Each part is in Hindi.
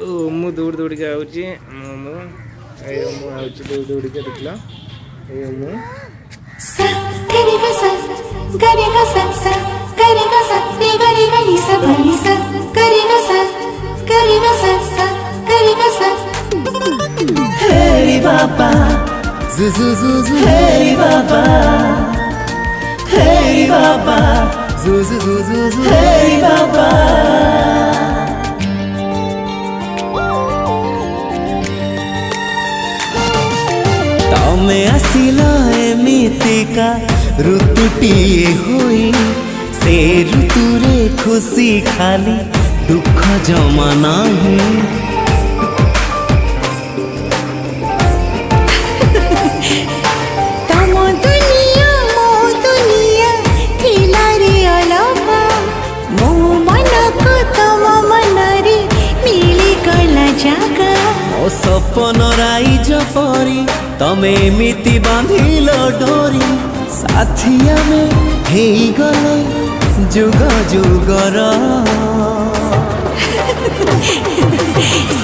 मु दौड़ दौड़ के आउची मु आउची दौड़ दौड़ के देखला मु सा गरे गा सा गरे गा सा सा गरे गा सा रे गरे गा नि सा भनी सा गरे गा सा गरे गा सा सा गरे गा सा Hey Baba, zu zu zu zu. Hey Baba, hey Baba, zu zu zu zu zu. Hey Baba. तमे आसिल एमितिका ऋतुटीए होई से ऋतुरे खुशी खाली दुख जमा नाही तमो दुनिया थिला रे अलपा मो मन को तम मन रे मिली गला जागा ओ सपन राइज परी तमे एमिति बांधिल डोरी साथिया में हेई गले जुग जुगर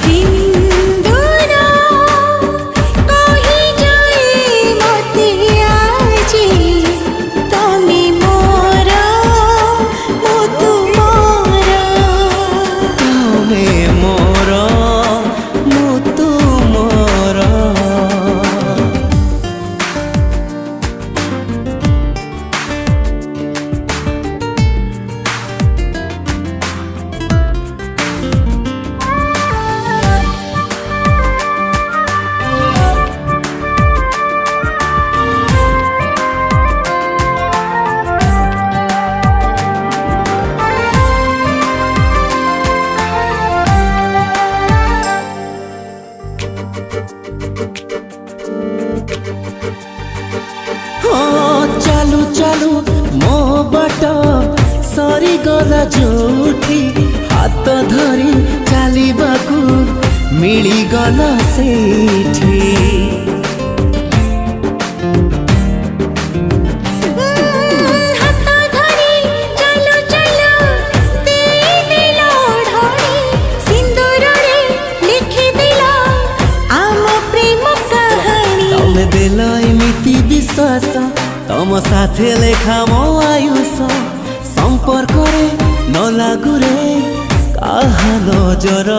सिंदूर कहि जाए मते आजी तमे मोर मो तुमोर तमे मोर मु तुमर चालू चालू मो बाट सरी गला जोठी हाथ धरी चलवाकू मिली गला सेठी हाथ धरी चलो चलो दे दिलो ढोड़ी सिंदूर रे लिखि दिलो आम प्रेम कहानी तमे दिल एमिति विश्वास तम साथे लेखा मो आयुष संपर्क रे न लागू रे काहा नजर